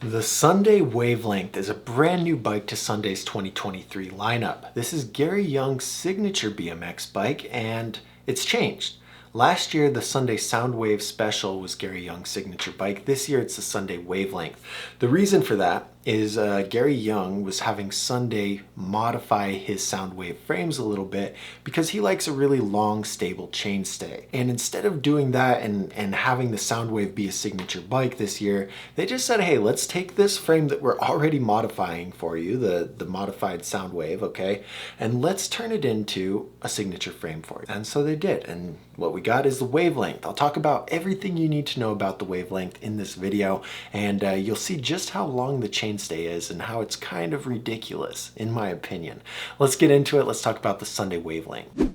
The Sunday Wavelength is a brand new bike to Sunday's 2023 lineup. This is Gary Young's signature BMX bike, and it's changed. Last year, the Sunday Soundwave Special was Gary Young's signature bike. This year, it's the Sunday Wavelength. The reason for that is Gary Young was having Sunday modify his Soundwave frames a little bit because he likes a really long, stable chainstay. And instead of doing that and having the Soundwave be a signature bike this year, they just said, hey, let's take this frame that we're already modifying for you, the modified Soundwave, okay, and let's turn it into a signature frame for you. And so they did, and what we got is the Wavelength. I'll talk about everything you need to know about the Wavelength in this video, and you'll see just how long the chainstay is and how it's kind of ridiculous, in my opinion. Let's get into it. Let's talk about the Sunday Wavelength.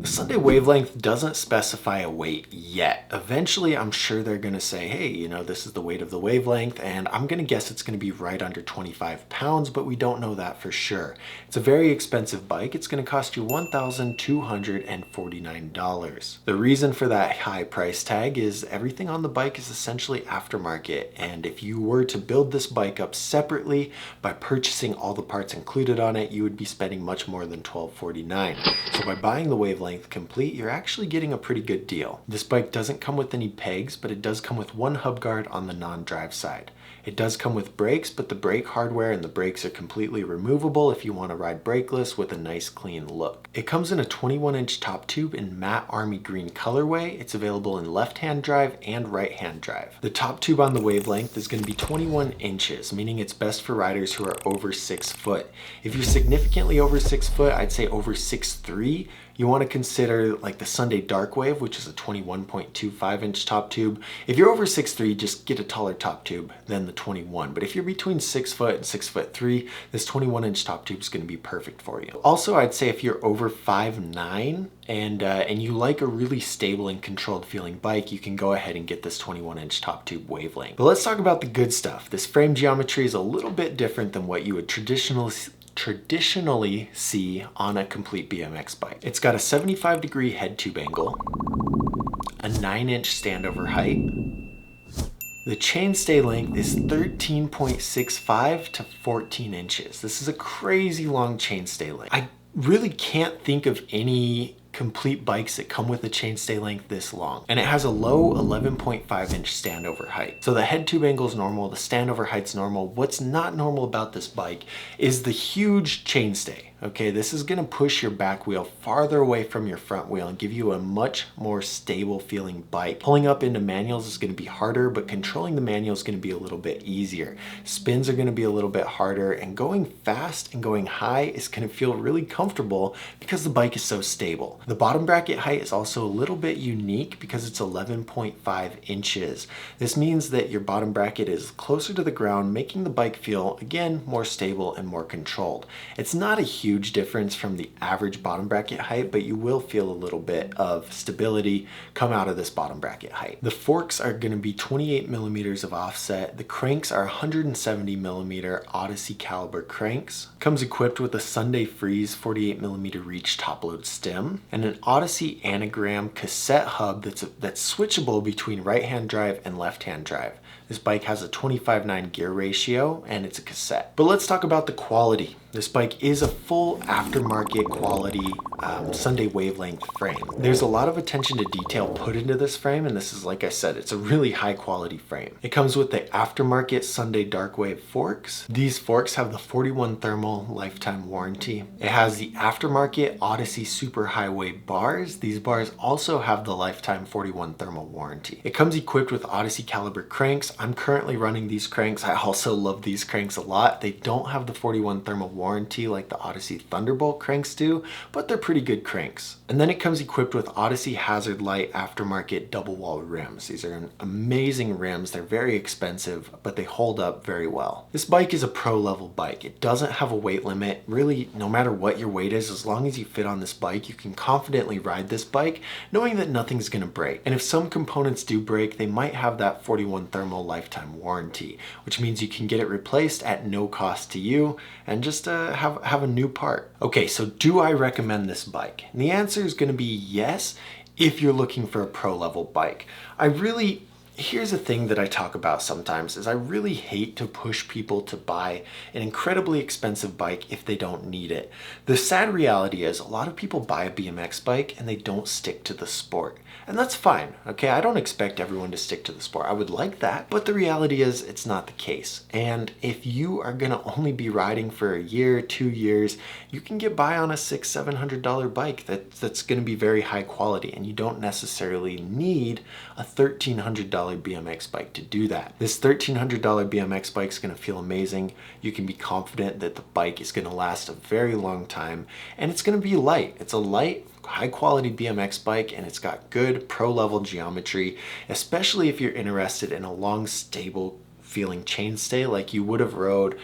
The Sunday Wavelength doesn't specify a weight yet. Eventually, I'm sure they're going to say, hey, you know, this is the weight of the Wavelength, and I'm going to guess it's going to be right under 25 pounds, but we don't know that for sure. It's a very expensive bike. It's going to cost you $1,249. The reason for that high price tag is everything on the bike is essentially aftermarket, and if you were to build this bike up separately by purchasing all the parts included on it, you would be spending much more than $1,249. So by buying the Wavelength complete, you're actually getting a pretty good deal. This bike doesn't come with any pegs, but it does come with one hub guard on the non-drive side. It does come with brakes, but the brake hardware and the brakes are completely removable if you want to ride brakeless with a nice clean look. It comes in a 21-inch top tube in matte army green colorway. It's available in left-hand drive and right-hand drive. The top tube on the Wavelength is going to be 21 inches, meaning it's best for riders who are over 6 foot. If you're significantly over 6 foot, I'd say over 6'3", you want to consider like the Sunday Darkwave, which is a 21.25 inch top tube. If you're over 6'3", just get a taller top tube than the 21. But if you're between 6 foot and 6'3", this 21 inch top tube is going to be perfect for you. Also, I'd say if you're over 5'9", and you like a really stable and controlled feeling bike, you can go ahead and get this 21 inch top tube Wavelength. But let's talk about the good stuff. This frame geometry is a little bit different than what you would traditionally see on a complete BMX bike. It's got a 75-degree head tube angle, a 9-inch standover height. The chainstay length is 13.65 to 14 inches. This is a crazy long chainstay length. I really can't think of any complete bikes that come with a chainstay length this long, and it has a low 11.5 inch standover height. So the head tube angle is normal, the standover height's normal. What's not normal about this bike is the huge chainstay. Okay, this is going to push your back wheel farther away from your front wheel and give you a much more stable feeling bike. Pulling up into manuals is going to be harder, but controlling the manual is going to be a little bit easier. Spins are going to be a little bit harder, and going fast and going high is going to feel really comfortable because the bike is so stable. The bottom bracket height is also a little bit unique because it's 11.5 inches. This means that your bottom bracket is closer to the ground, making the bike feel, again, more stable and more controlled. It's not a huge difference from the average bottom bracket height, but you will feel a little bit of stability come out of this bottom bracket height. The forks are going to be 28 millimeters of offset. The cranks are 170 millimeter Odyssey caliber cranks. Comes equipped with a Sunday Freeze 48 millimeter reach top load stem and an Odyssey anagram cassette hub that's switchable between right-hand drive and left-hand drive. This bike has a 25:9 gear ratio and it's a cassette. But let's talk about the quality. This bike is a full aftermarket quality Sunday Wavelength frame. There's a lot of attention to detail put into this frame, and this is, like I said, it's a really high quality frame. It comes with the aftermarket Sunday Darkwave forks. These forks have the 41 thermal lifetime warranty. It has the aftermarket Odyssey Superhighway bars. These bars also have the lifetime 41 thermal warranty. It comes equipped with Odyssey caliber cranks. I'm currently running these cranks. I also love these cranks a lot. They don't have the 41 thermal warranty like the Odyssey Thunderbolt cranks do, but they're pretty good cranks. And then it comes equipped with Odyssey Hazard Light aftermarket double wall rims. These are amazing rims. They're very expensive, but they hold up very well. This bike is a pro level bike. It doesn't have a weight limit. Really, no matter what your weight is, as long as you fit on this bike, you can confidently ride this bike knowing that nothing's gonna break. And if some components do break, they might have that 41 thermal lifetime warranty, which means you can get it replaced at no cost to you and just have a new part. Okay, so do I recommend this bike? And the answer is going to be yes, if you're looking for a pro level bike. Here's a thing that I talk about sometimes is I really hate to push people to buy an incredibly expensive bike if they don't need it. The sad reality is a lot of people buy a BMX bike and they don't stick to the sport. And that's fine, okay? I don't expect everyone to stick to the sport. I would like that, but the reality is it's not the case. And if you are gonna only be riding for a year, 2 years, you can get by on a $600-700 bike that's gonna be very high quality, and you don't necessarily need a $1,300 BMX bike to do that. This $1,300 BMX bike is gonna feel amazing. You can be confident that the bike is gonna last a very long time, and it's gonna be light. It's a light, high quality BMX bike, and it's got good pro level geometry, especially if you're interested in a long, stable feeling chainstay like you would have rode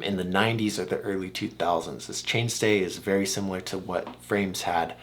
in the 90s or the early 2000s. This chainstay is very similar to what frames had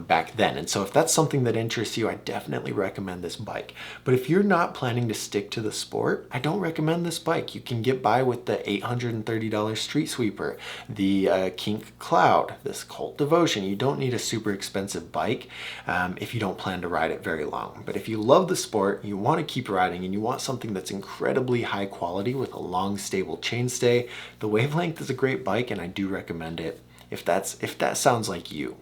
back then. And so if that's something that interests you, I definitely recommend this bike. But if you're not planning to stick to the sport, I don't recommend this bike. You can get by with the $830 Street Sweeper, the Kink Cloud, this Cult Devotion. You don't need a super expensive bike if you don't plan to ride it very long. But if you love the sport, you want to keep riding, and you want something that's incredibly high quality with a long, stable chainstay, the Wavelength is a great bike, and I do recommend it if that sounds like you.